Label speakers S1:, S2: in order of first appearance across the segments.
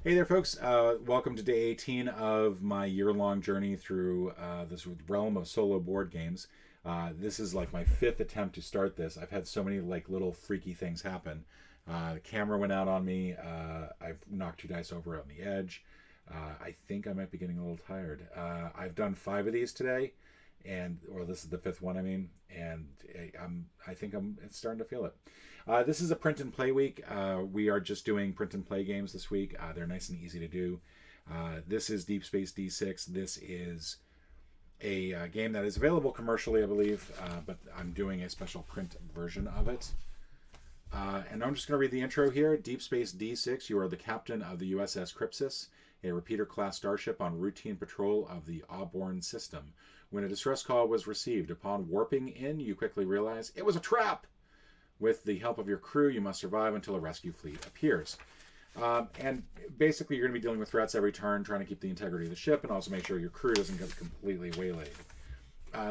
S1: Hey there, folks. Welcome to day 18 of my year-long journey through this realm of solo board games. This is like my fifth attempt to start this. I've had so many like little freaky things happen. The camera went out on me. I've knocked two dice over on the edge. I think I might be getting a little tired. I've done five of these today, or this is the fifth one. I mean, and I think I'm it's starting to feel it. This is a print and play week. We are just doing print and play games this week. They're nice and easy to do. This is Deep Space D-6. This is a game that is available commercially, I believe, but I'm doing a special print version of it. And I'm just going to read the intro here. Deep Space D-6, you are the captain of the USS Crypsis, a repeater class starship on routine patrol of the Auburn system. When a distress call was received upon warping in, you quickly realize it was a trap. With the help of your crew, you must survive until a rescue fleet appears. And basically, you're going to be dealing with threats every turn, trying to keep the integrity of the ship, and also make sure your crew doesn't get completely waylaid.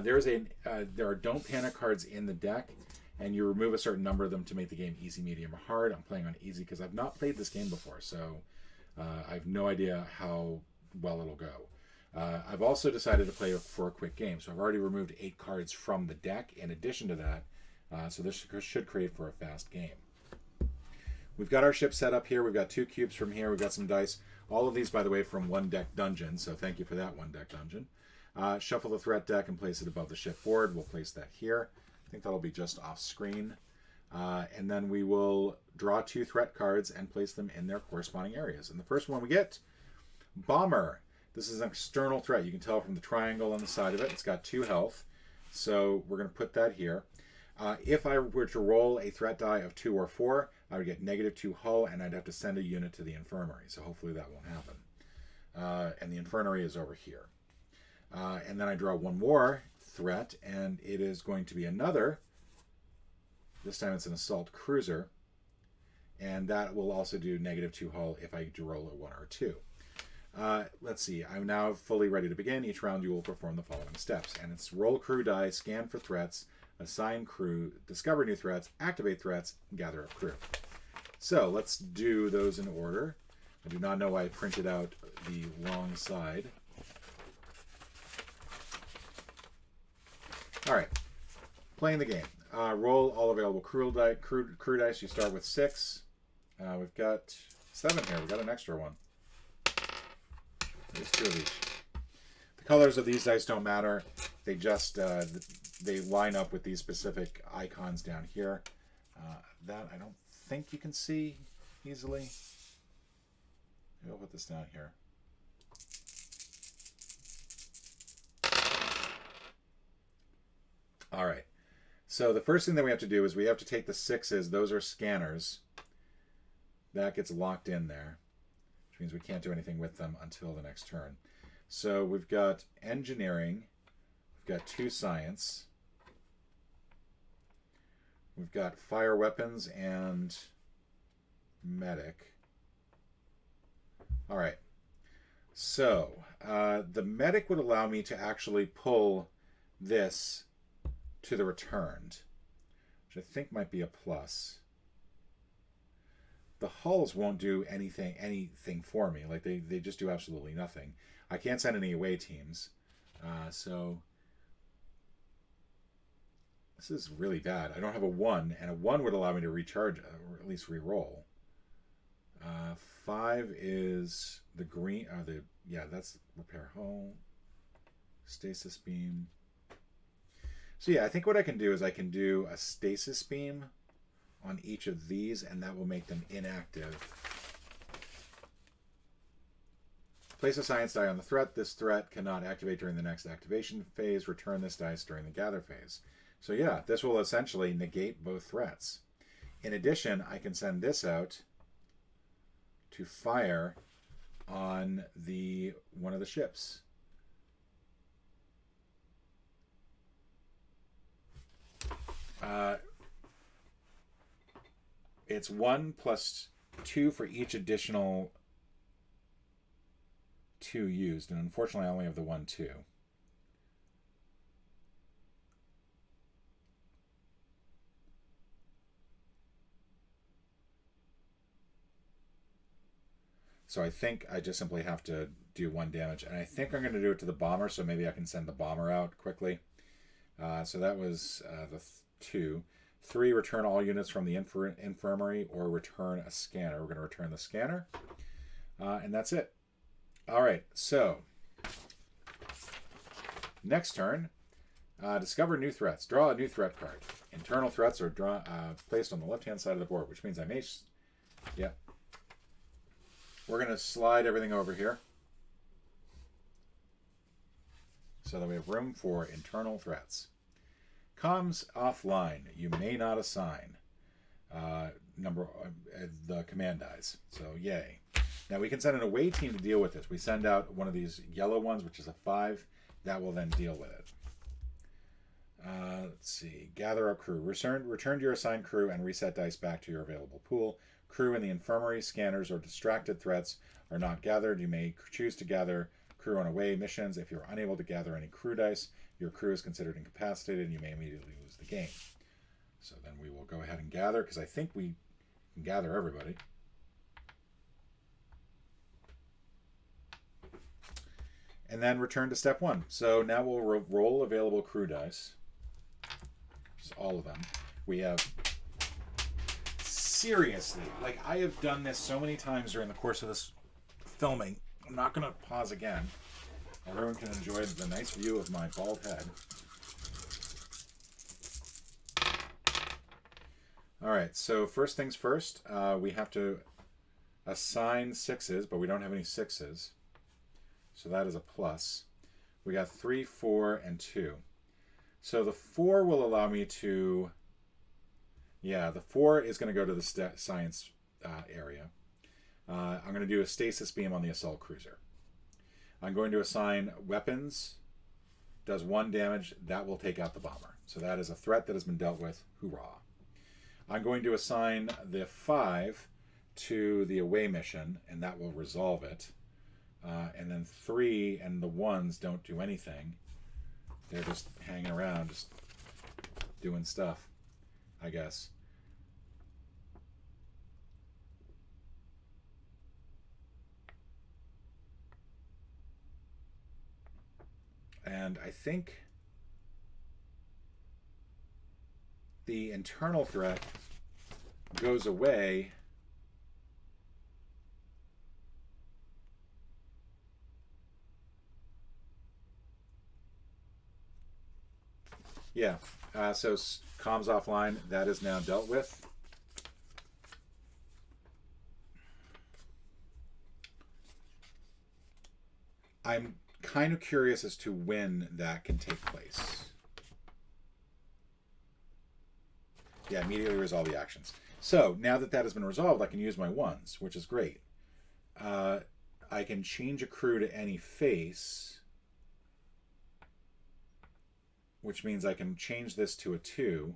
S1: There are don't panic cards in the deck, and you remove a certain number of them to make the game easy, medium, or hard. I'm playing on easy because I've not played this game before, so I have no idea how well it'll go. I've also decided to play for a quick game, so I've already removed 8 cards from the deck in addition to that. So this should create for a fast game. We've got our ship set up here. We've got 2 cubes from here. We've got some dice. All of these, by the way, from One Deck Dungeon. So thank you for that, One Deck Dungeon. Shuffle the threat deck and place it above the ship board. We'll place that here. I think that'll be just off screen. And then we will draw 2 threat cards and place them in their corresponding areas. And the first one we get, Bomber. This is an external threat. You can tell from the triangle on the side of it. It's got 2 health. So we're going to put that here. If I were to roll a threat die of 2 or 4, I would get -2 hull, and I'd have to send a unit to the infirmary. So hopefully that won't happen. And the infirmary is over here. And then I draw 1 more threat, and it is going to be another. This time it's an assault cruiser. And that will also do -2 hull if I do roll a 1 or 2. Let's see. I'm now fully ready to begin. Each round you will perform the following steps. And it's roll crew die, scan for threats, assign crew, discover new threats, activate threats, gather up crew. So let's do those in order. I do not know why I printed out the wrong side. All right, playing the game. Roll all available crew dice. You start with 6. We've got 7 here. We've got an extra one. There's 2 of each. The colors of these dice don't matter. They just they line up with these specific icons down here. That I don't think you can see easily. Maybe I'll put this down here. All right. So the first thing that we have to do is we have to take the 6s. Those are scanners. That gets locked in there, which means we can't do anything with them until the next turn. So we've got engineering. We've got 2 science. We've got fire weapons and medic. All right. So the medic would allow me to actually pull this to the returned, which I think might be a plus. The hulls won't do anything for me. Like they just do absolutely nothing. I can't send any away teams. So this is really bad. I don't have a 1, and a 1 would allow me to recharge, or at least re-roll. 5 is the green, that's repair hull, stasis beam. So yeah, I think what I can do is I can do a stasis beam on each of these, and that will make them inactive. Place a science die on the threat. This threat cannot activate during the next activation phase. Return this dice during the gather phase. So yeah, this will essentially negate both threats. In addition, I can send this out to fire on one of the ships. It's 1 plus 2 for each additional 2 used, and unfortunately I only have the 1, 2. So I think I just simply have to do 1 damage. And I think I'm going to do it to the bomber, so maybe I can send the bomber out quickly. So that was the 2. 3, return all units from the infirmary or return a scanner. We're going to return the scanner. And that's it. All right, so next turn, discover new threats. Draw a new threat card. Internal threats are placed on the left-hand side of the board, which means I may... Yep. We're going to slide everything over here so that we have room for internal threats. Comms offline. You may not assign. The command dies. So yay. Now we can send an away team to deal with this. We send out one of these yellow ones, which is a 5. That will then deal with it. Let's see. Gather up crew. Return to your assigned crew and reset dice back to your available pool. Crew in the infirmary, scanners, or distracted threats are not gathered. You may choose to gather crew on away missions. If you're unable to gather any crew dice, your crew is considered incapacitated and you may immediately lose the game. So then we will go ahead and gather, because I think we can gather everybody. And then return to step 1. So now we'll roll available crew dice. Just all of them. We have... Seriously, like, I have done this so many times during the course of this filming. I'm not going to pause again. Everyone can enjoy the nice view of my bald head. Alright, so first things first, we have to assign 6s, but we don't have any 6s. So that is a plus. We got 3, 4, and 2. So the 4 will allow me to... Yeah, the 4 is going to go to the science area. I'm going to do a stasis beam on the assault cruiser. I'm going to assign weapons. Does 1 damage. That will take out the bomber. So that is a threat that has been dealt with. Hoorah. I'm going to assign the 5 to the away mission, and that will resolve it. And then 3 and the 1s don't do anything. They're just hanging around, just doing stuff, I guess. And I think the internal threat goes away. Yeah, so comms offline, that is now dealt with. I'm kind of curious as to when that can take place. Yeah, immediately resolve the actions. So now that that has been resolved, I can use my 1s, which is great. I can change a crew to any face, which means I can change this to a 2.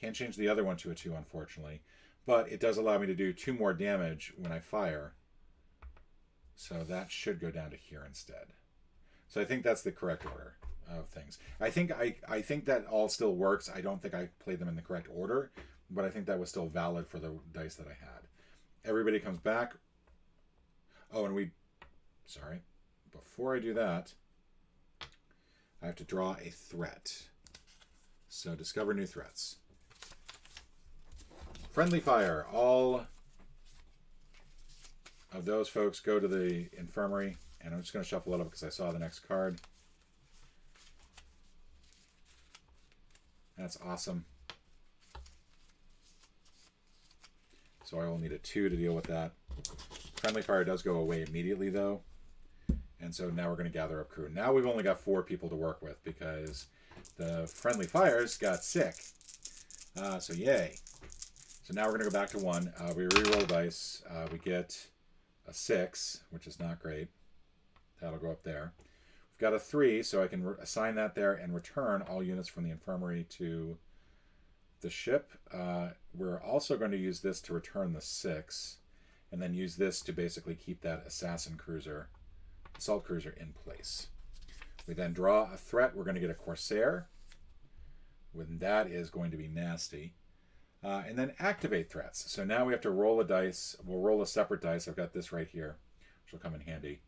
S1: Can't change the other one to a 2, unfortunately. But it does allow me to do 2 more damage when I fire. So that should go down to here instead. So I think that's the correct order of things. I think that all still works. I don't think I played them in the correct order, but I think that was still valid for the dice that I had. Everybody comes back. Oh, and sorry. Before I do that, I have to draw a threat. So discover new threats. Friendly fire. All of those folks go to the infirmary. And I'm just going to shuffle it up because I saw the next card. That's awesome. So I will need a 2 to deal with that. Friendly fire does go away immediately, though. And so now we're going to gather up crew. Now we've only got 4 people to work with because the friendly fires got sick. So yay. So now we're going to go back to 1. We reroll dice. We get a 6, which is not great. That'll go up there. We've got a 3, so I can assign that there and return all units from the infirmary to the ship. We're also going to use this to return the 6, and then use this to basically keep that assault cruiser in place. We then draw a threat. We're going to get a corsair. When that is going to be nasty. And then activate threats. So now we have to roll a dice. We'll roll a separate dice. I've got this right here, which will come in handy.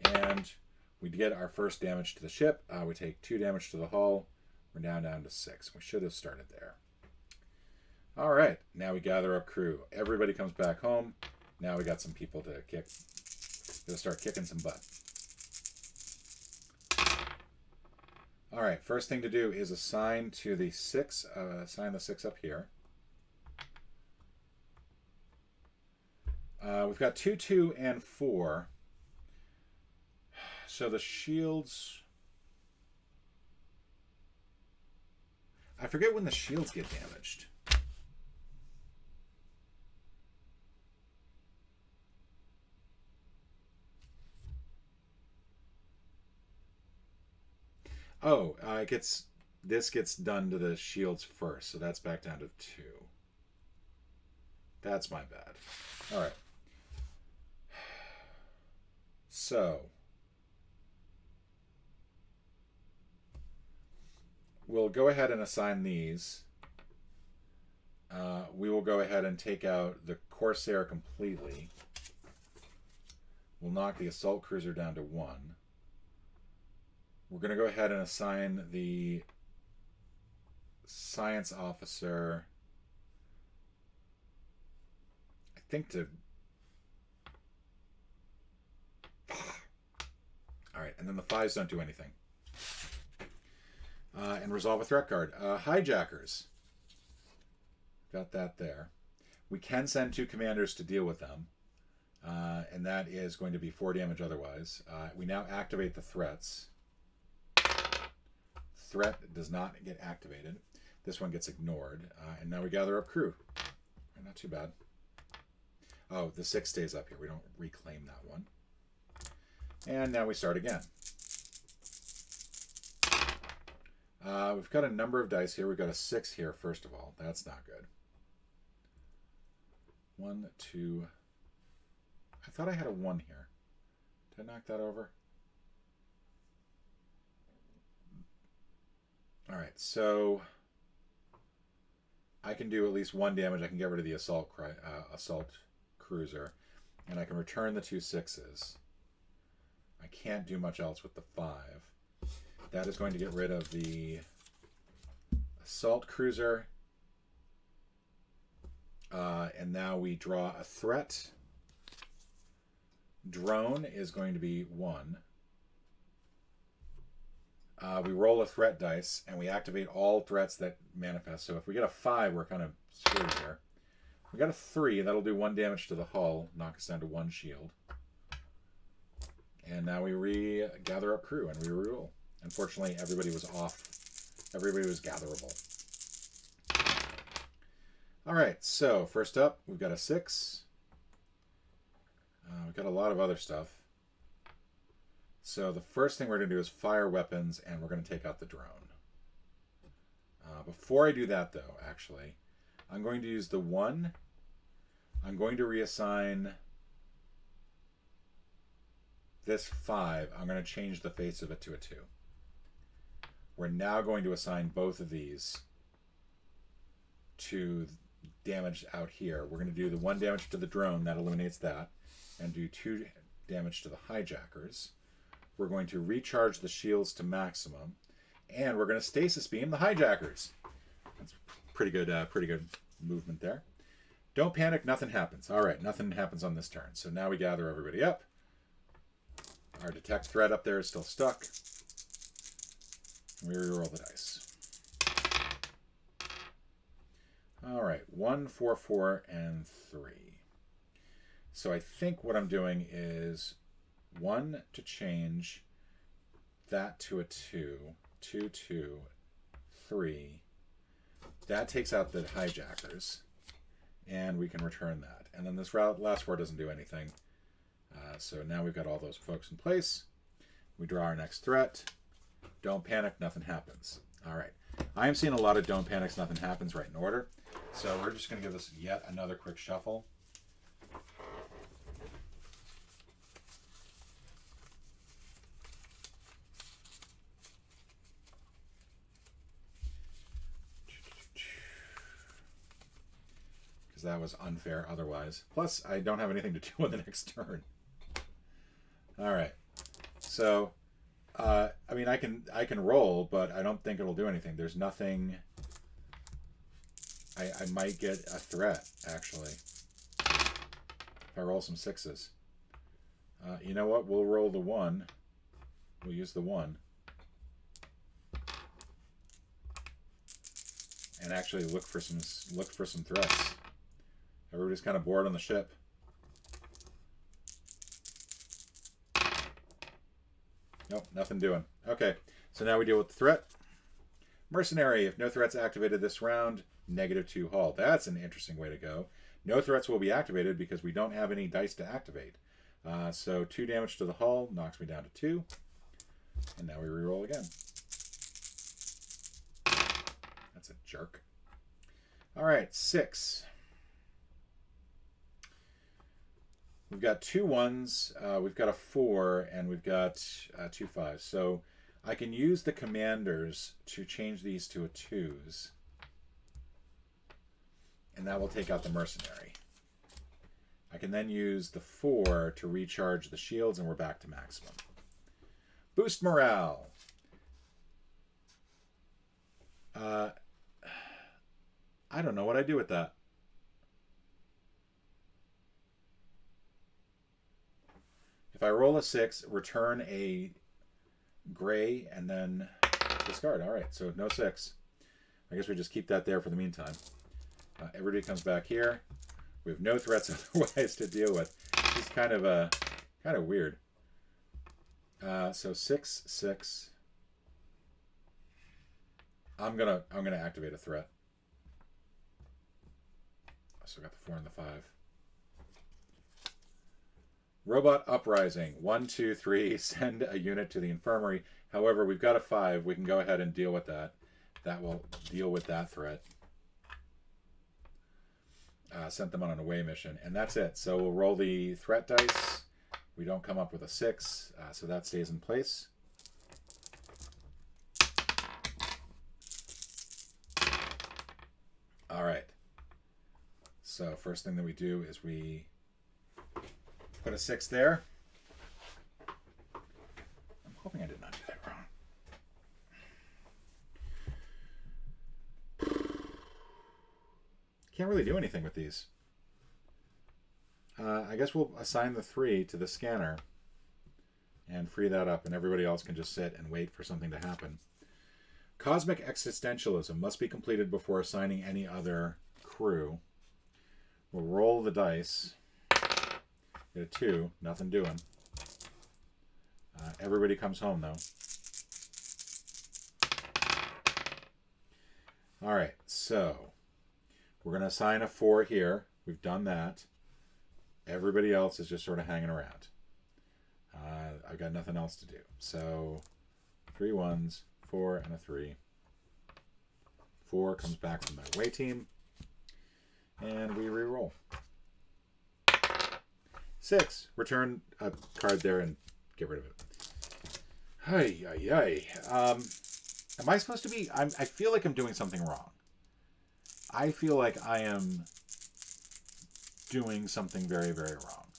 S1: And we get our first damage to the ship. We take 2 damage to the hull. We're now down to 6. We should have started there. All right, now we gather up crew. Everybody comes back home. Now we got some people to kick. Gonna start kicking some butt. All right, first thing to do is assign to the 6. Assign the 6 up here. We've got 2, 2, and 4. So the shields... I forget when the shields get damaged. Oh, this gets done to the shields first, so that's back down to 2. That's my bad. All right. So we'll go ahead and assign these. We will go ahead and take out the Corsair completely. We'll knock the assault cruiser down to 1. We're going to go ahead and assign the science officer, I think, to... All right, and then the 5s don't do anything. And resolve a threat card. Hijackers. Got that there. We can send 2 commanders to deal with them. And that is going to be 4 damage otherwise. We now activate the threats. Threat does not get activated. This one gets ignored. And now we gather up crew. Not too bad. Oh, the 6 stays up here. We don't reclaim that one. And now we start again. We've got a number of dice here. We've got a 6 here, first of all. That's not good. 1, 2... I thought I had a 1 here. Did I knock that over? All right, so I can do at least 1 damage. I can get rid of the assault cruiser, and I can return the 2 6s. I can't do much else with the 5. That is going to get rid of the assault cruiser. And now we draw a threat. Drone is going to be 1. We roll a threat dice, and we activate all threats that manifest. So if we get a 5, we're kind of screwed here. We got a 3. That'll do 1 damage to the hull, knock us down to 1 shield. And now we gather up crew and we reroll. Unfortunately, everybody was off. Everybody was gatherable. All right, so first up, we've got a 6. We've got a lot of other stuff. So the first thing we're going to do is fire weapons, and we're going to take out the drone. Before I do that, though, actually, I'm going to use the 1. I'm going to reassign this 5. I'm going to change the face of it to a 2. We're now going to assign both of these to damage out here. We're going to do the 1 damage to the drone. That eliminates that. And do 2 damage to the hijackers. We're going to recharge the shields to maximum. And we're going to stasis beam the hijackers. That's pretty good movement there. Don't panic, nothing happens. All right, nothing happens on this turn. So now we gather everybody up. Our detect threat up there is still stuck. We reroll the dice. All right, 1, 4, 4, and 3. So I think what I'm doing is 1 to change that to a 2, 2, 2, 3. That takes out the hijackers, and we can return that. And then this last 4 doesn't do anything. So now we've got all those folks in place. We draw our next threat. Don't panic, nothing happens. All right. I am seeing a lot of don't panic, nothing happens right in order. So we're just going to give this yet another quick shuffle. that was unfair otherwise. Plus, I don't have anything to do on the next turn. All right. So, I mean, I can roll, but I don't think it'll do anything. There's nothing. I might get a threat, actually, if I roll some 6s. You know what? We'll roll the 1. We'll use the 1. And actually look for some threats. Everybody's kind of bored on the ship. Nope, nothing doing. Okay, so now we deal with the threat. Mercenary. If no threats activated this round, -2 hull. That's an interesting way to go. No threats will be activated because we don't have any dice to activate. So 2 damage to the hull knocks me down to 2. And now we reroll again. That's a jerk. All right, 6. We've got 2 1s, we've got a 4, and we've got 2 5s. So I can use the commanders to change these to a 2s. And that will take out the mercenary. I can then use the 4 to recharge the shields, and we're back to maximum. Boost morale. I don't know what I do with that. If I roll a 6, return a gray, and then discard. All right, so no 6. I guess we just keep that there for the meantime. Everybody comes back here. We have no threats otherwise to deal with. It's kind of weird. So 6, 6. I'm gonna activate a threat. So I got the 4 and the 5. Robot Uprising. 1, 2, 3. Send a unit to the infirmary. However, we've got a 5. We can go ahead and deal with that. That will deal with that threat. Sent them on an away mission. And that's it. So we'll roll the threat dice. We don't come up with a 6. So that stays in place. All right. So first thing that we do is we put a 6 there. I'm hoping I did not do that wrong. Can't really do anything with these. I guess we'll assign the 3 to the scanner and free that up, and everybody else can just sit and wait for something to happen. Cosmic Existentialism must be completed before assigning any other crew. We'll roll the dice. Get a 2. Nothing doing. Everybody comes home, though. All right, so we're going to assign a 4 here. We've done that. Everybody else is just sort of hanging around. I've got nothing else to do. So 3 1s, 4, and a 3. 4 comes back from my away team. And we re-roll. 6. Return a card there and get rid of it. Hey, am I supposed to be... I feel like I'm doing something wrong. I feel like I am doing something very, very wrong.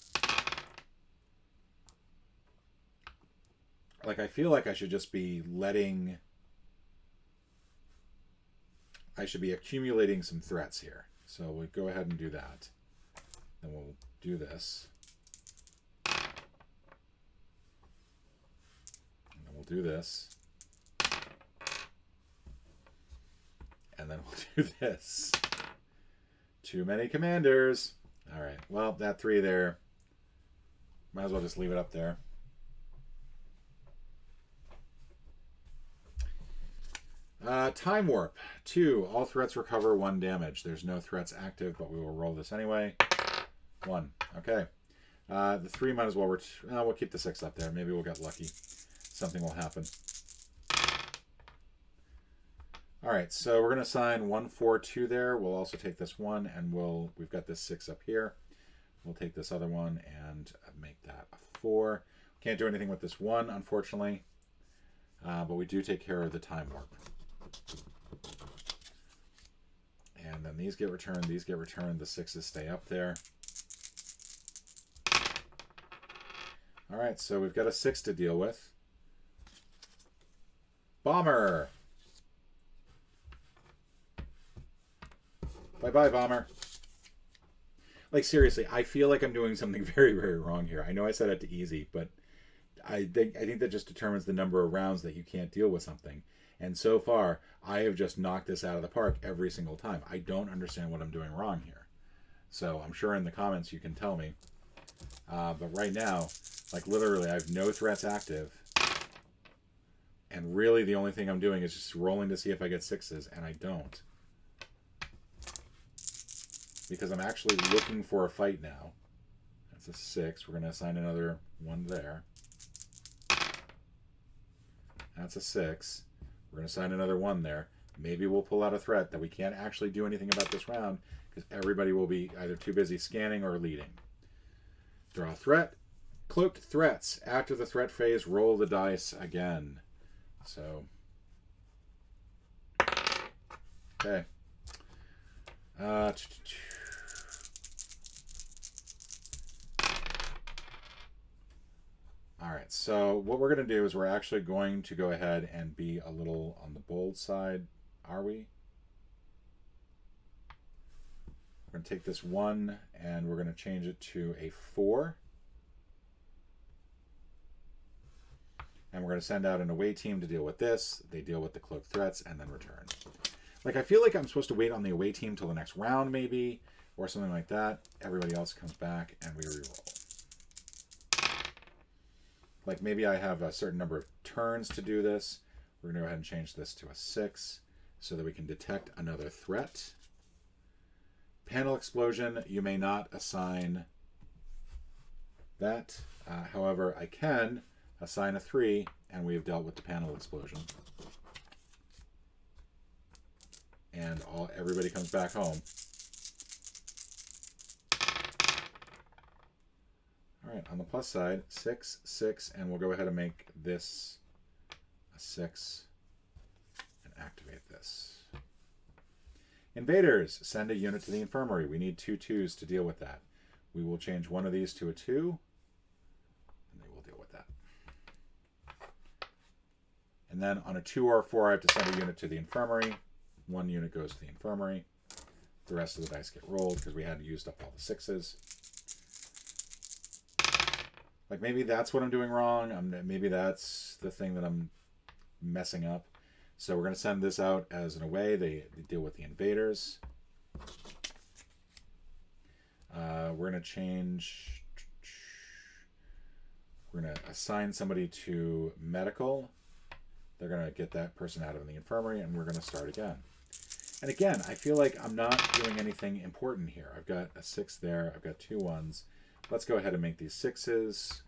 S1: Like, I feel like I should just be letting... I should be accumulating some threats here. So we'll go ahead and do that. Then we'll do this. And then we'll do this. And then we'll do this. Too many commanders. All right. Well, that 3 there. Might as well just leave it up there. Time Warp. 2. All threats recover 1 damage. There's no threats active, but we will roll this anyway. 1. Okay. The 3 might as well... we'll keep the 6 up there. Maybe we'll get lucky. Something will happen. All right, so we're going to assign 1, 4, 2 there. We'll also take this 1, and we've got this 6 up here. We'll take this other one and make that a 4. Can't do anything with this 1, unfortunately. But we do take care of the Time Warp. And then these get returned, these get returned, the 6s stay up there. All right, so we've got a 6 to deal with. Bomber! Bye-bye, Bomber. Like, seriously, I feel like I'm doing something very, very wrong here. I know I set it to easy, but I think that just determines the number of rounds that you can't deal with something. And so far, I have just knocked this out of the park every single time. I don't understand what I'm doing wrong here. So I'm sure in the comments you can tell me. But right now, like literally, I have no threats active. And really the only thing I'm doing is just rolling to see if I get 6s, and I don't. Because I'm actually looking for a fight now. That's a 6. We're going to assign another 1 there. That's a 6. We're going to assign another 1 there. Maybe we'll pull out a threat that we can't actually do anything about this round because everybody will be either too busy scanning or leading. Draw a threat. Cloaked threats. After the threat phase, roll the dice again. So, okay. All right, so what we're going to do is we're actually going to go ahead and be a little on the bold side. Are we? We're going to take this 1 and we're going to change it to a 4. And we're going to send out an away team to deal with this. They deal with the cloaked threats and then return. Like, I feel like I'm supposed to wait on the away team till the next round, maybe, or something like that. Everybody else comes back and we reroll. Like, maybe I have a certain number of turns to do this. We're going to go ahead and change this to a 6 so that we can detect another threat. Panel explosion, you may not assign that. However, I can assign a 3, and we have dealt with the panel explosion. And everybody comes back home. All right, on the plus side, 6, 6, and we'll go ahead and make this a 6 and activate this. Invaders, send a unit to the infirmary. We need 2 2s to deal with that. We will change one of these to a 2, and they will deal with that. And then on a 2 or a 4, I have to send a unit to the infirmary. 1 unit goes to the infirmary. The rest of the dice get rolled because we hadn't used up all the 6s. Like, maybe that's what I'm doing wrong. Maybe that's the thing that I'm messing up. So we're going to send this out as an away. They deal with the invaders. We're going to change... We're going to assign somebody to medical. They're going to get that person out of the infirmary, and we're going to start again. And again, I feel like I'm not doing anything important here. I've got a 6 there. I've got 2 1s. Let's go ahead and make these 6s.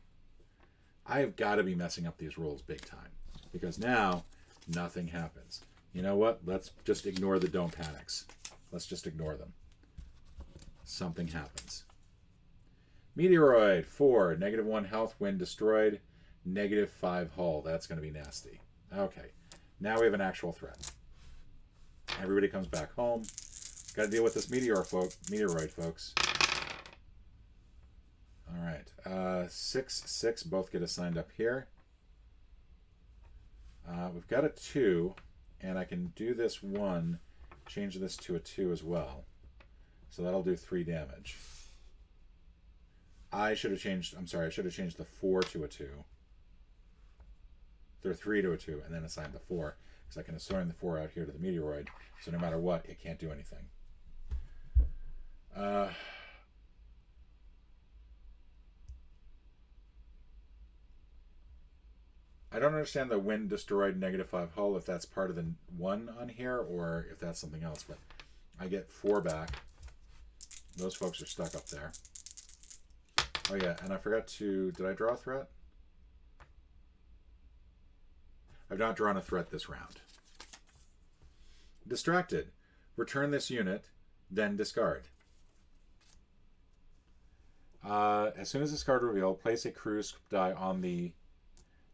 S1: I have got to be messing up these rolls big time because now nothing happens. You know what? Let's just ignore the don't panics. Let's just ignore them. Something happens. Meteoroid, 4, -1 health when destroyed, -5 hull. That's going to be nasty. Okay, now we have an actual threat. Everybody comes back home. Got to deal with this meteoroid, folks. All right, 6, 6 both get assigned up here. We've got a 2, and I can do this 1, change this to a 2 as well. So that'll do 3 damage. I should have changed the 4 to a 2. Or 3 to a 2, and then assign the 4, because I can assign the 4 out here to the meteoroid, so no matter what, it can't do anything. I don't understand the when destroyed -5 hull, if that's part of the 1 on here, or if that's something else, but I get 4 back. Those folks are stuck up there. Oh yeah, and I forgot to... Did I draw a threat? I've not drawn a threat this round. Distracted. Return this unit, then discard. As soon as this card revealed, place a cruise die on the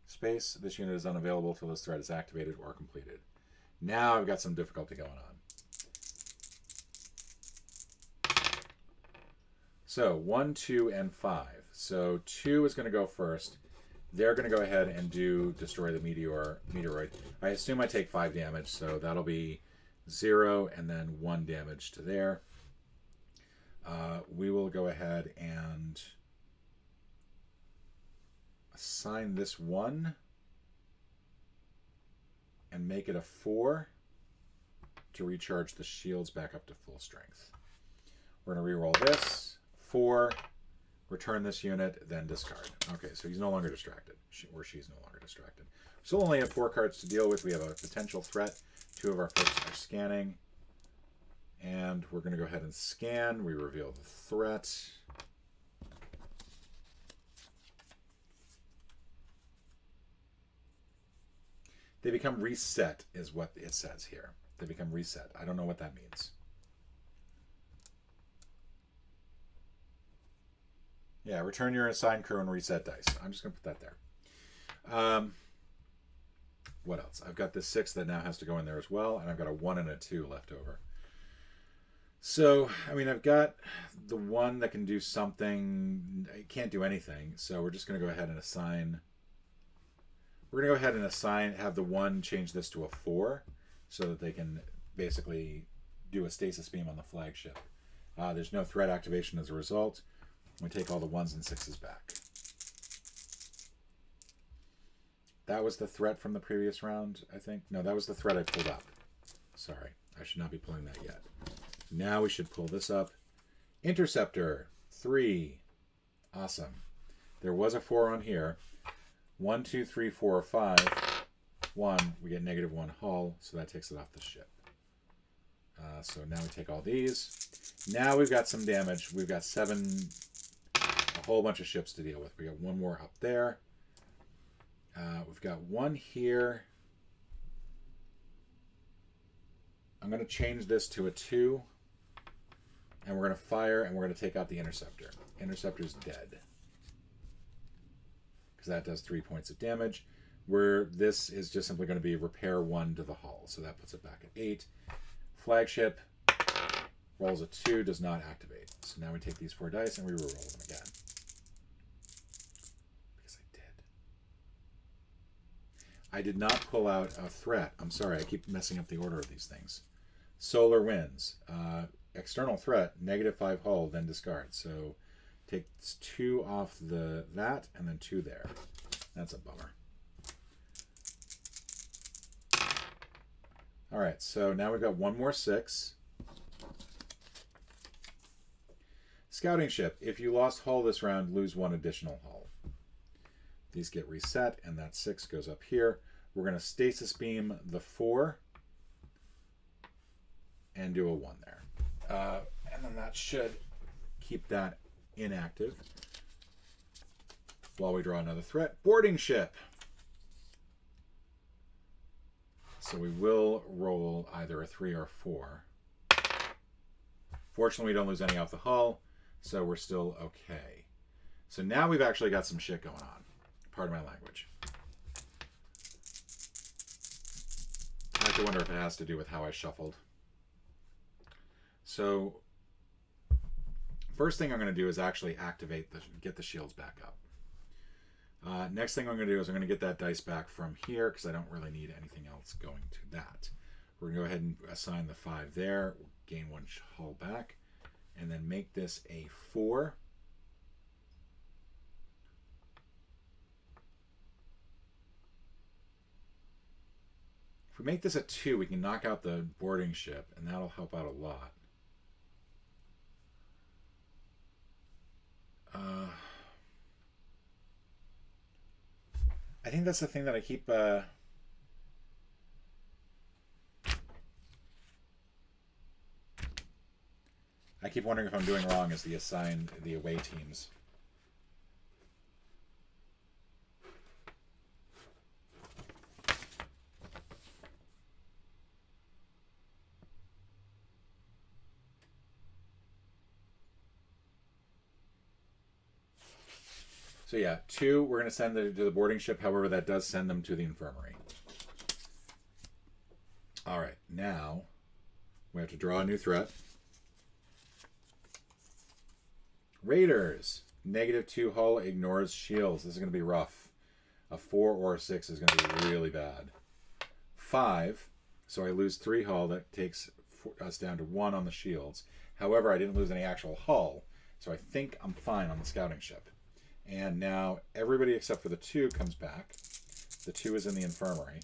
S1: space. This unit is unavailable until this threat is activated or completed. Now I've got some difficulty going on. So 1, 2, and 5. So 2 is going to go first. They're going to go ahead and destroy the meteoroid. I assume I take 5 damage, so that'll be 0 and then 1 damage to there. We will go ahead and assign this 1 and make it a 4 to recharge the shields back up to full strength. We're going to reroll this. 4, return this unit, then discard. Okay, so he's no longer distracted. Or she's no longer distracted. Still only have 4 cards to deal with. We have a potential threat. 2 of our folks are scanning. And we're going to go ahead and scan. We reveal the threat. They become reset is what it says here. They become reset. I don't know what that means. Yeah, return your assigned crew and reset dice. I'm just going to put that there. What else? I've got this 6 that now has to go in there as well, and I've got a 1 and a 2 left over. So, I mean, I've got the 1 that can do something. It can't do anything, so we're just going to go ahead and assign. We're going to go ahead and assign, have the 1 change this to a 4, so that they can basically do a stasis beam on the flagship. There's no threat activation as a result. We take all the 1s and 6s back. That was the threat from the previous round, I think. No, that was the threat I pulled up. Sorry, I should not be pulling that yet. Now we should pull this up. Interceptor, 3. Awesome. There was a 4 on here. 1, 2, 3, 4, 5. 1, we get -1 hull, so that takes it off the ship. So now we take all these. Now we've got some damage. We've got 7, a whole bunch of ships to deal with. We got 1 more up there. We've got 1 here. I'm going to change this to a 2. And we're going to fire, and we're going to take out the interceptor. Interceptor's dead. Because that does 3 points of damage. Where this is just simply going to be repair 1 to the hull. So that puts it back at 8. Flagship rolls a 2, does not activate. So now we take these 4 dice and we reroll them again. Because I did. I did not pull out a threat. I'm sorry, I keep messing up the order of these things. Solar winds. External threat, -5 hull, then discard. So takes 2 off that, and then 2 there. That's a bummer. All right, so now we've got 1 more 6. Scouting ship. If you lost hull this round, lose 1 additional hull. These get reset, and that 6 goes up here. We're going to stasis beam the 4 and do a 1 there. And then that should keep that inactive while we draw another threat. Boarding ship. So we will roll either a 3 or a 4. Fortunately, we don't lose any off the hull, so we're still okay. So now we've actually got some shit going on. Pardon my language. I have to wonder if it has to do with how I shuffled. So first thing I'm going to do is actually get the shields back up. Next thing I'm going to do is I'm going to get that dice back from here because I don't really need anything else going to that. We're going to go ahead and assign the 5 there, gain 1 hull back, and then make this a 4. If we make this a 2, we can knock out the boarding ship, and that'll help out a lot. I think that's the thing that I keep wondering if I'm doing wrong is the away teams. So yeah, 2, we're going to send them to the boarding ship. However, that does send them to the infirmary. All right, now we have to draw a new threat. Raiders. -2 hull, ignores shields. This is going to be rough. A 4 or a 6 is going to be really bad. 5. So I lose 3 hull. That takes us down to 1 on the shields. However, I didn't lose any actual hull. So I think I'm fine on the scouting ship. And now everybody except for the 2 comes back. The 2 is in the infirmary.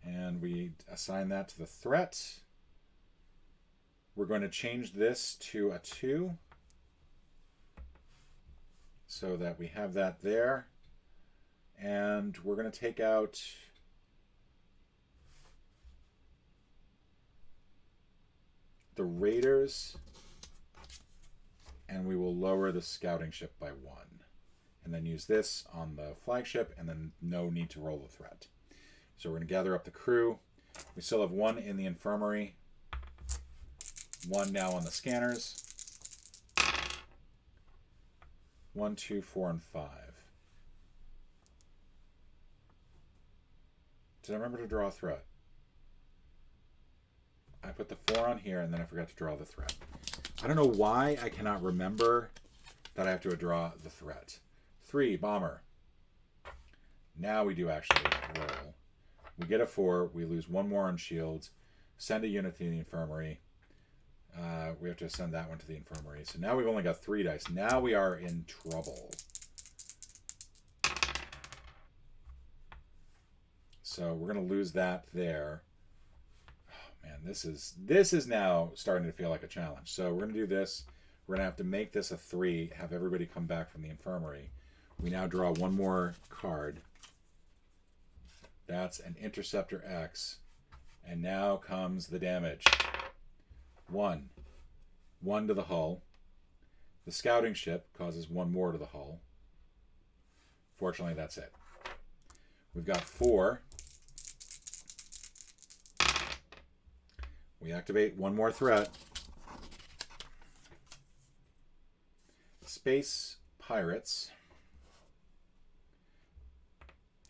S1: And we assign that to the threat. We're going to change this to a 2 so that we have that there. And we're going to take out the Raiders, and we will lower the scouting ship by 1. And then use this on the flagship, and then no need to roll the threat. So we're going to gather up the crew. We still have 1 in the infirmary. 1 now on the scanners. 1, 2, 4, and 5. Did I remember to draw a threat? I put the 4 on here, and then I forgot to draw the threat. I don't know why I cannot remember that I have to draw the threat. 3, bomber. Now we do actually roll. We get a 4. We lose 1 more on shields. Send a unit to the infirmary. We have to send that one to the infirmary. So now we've only got 3 dice. Now we are in trouble. So we're going to lose that there. Oh, man, this is now starting to feel like a challenge. So we're going to do this. We're going to have to make this a 3, have everybody come back from the infirmary. We now draw 1 more card. That's an Interceptor X. And now comes the damage. 1. 1 to the hull. The scouting ship causes 1 more to the hull. Fortunately, that's it. We've got 4. We activate 1 more threat. Space Pirates.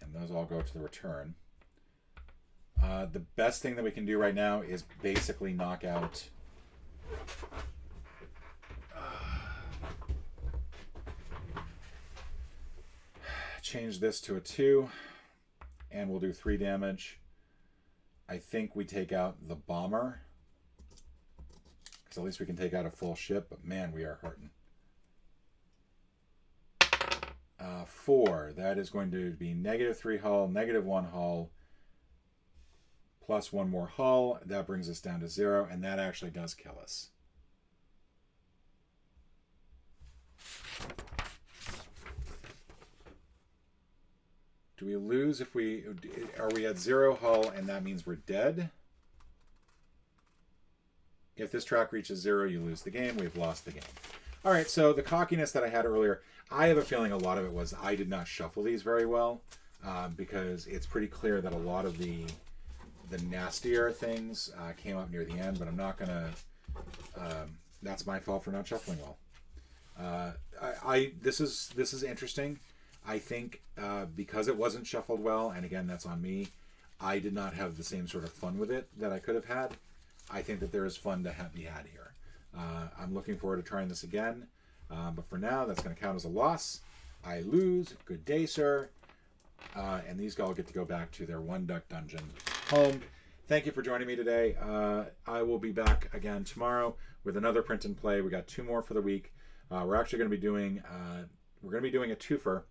S1: And those all go to the return. The best thing that we can do right now is basically knock out change this to a 2, and we'll do 3 damage. I think we take out the bomber, because at least we can take out a full ship, but man, we are hurting. 4, that is going to be -3 hull, -1 hull, plus 1 more hull. That brings us down to 0, and that actually does kill us. Do we lose if are we at 0 hull and that means we're dead? If this track reaches 0, you lose the game. We've lost the game. All right, so the cockiness that I had earlier, I have a feeling a lot of it was I did not shuffle these very well, because it's pretty clear that a lot of the nastier things came up near the end, but I'm not going to... that's my fault for not shuffling well. This is interesting. I think because it wasn't shuffled well, and again, that's on me, I did not have the same sort of fun with it that I could have had. I think that there is fun to be had here. I'm looking forward to trying this again, but for now, that's going to count as a loss. I lose. Good day, sir. And these all get to go back to their 1 duck dungeon home. Thank you for joining me today. I will be back again tomorrow with another print and play. We got 2 more for the week. We're actually going to be doing a twofer.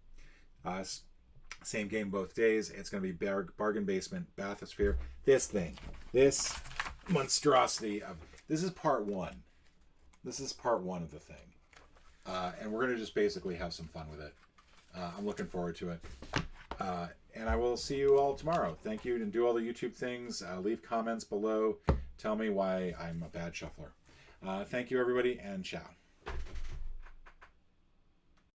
S1: Same game both days. It's going to be Bargain Basement, Bathysphere. This monstrosity of... This is part 1. This is part 1 of the thing. And we're going to just basically have some fun with it. I'm looking forward to it. And I will see you all tomorrow. Thank you, and do all the YouTube things. Leave comments below. Tell me why I'm a bad shuffler. Thank you, everybody, and ciao.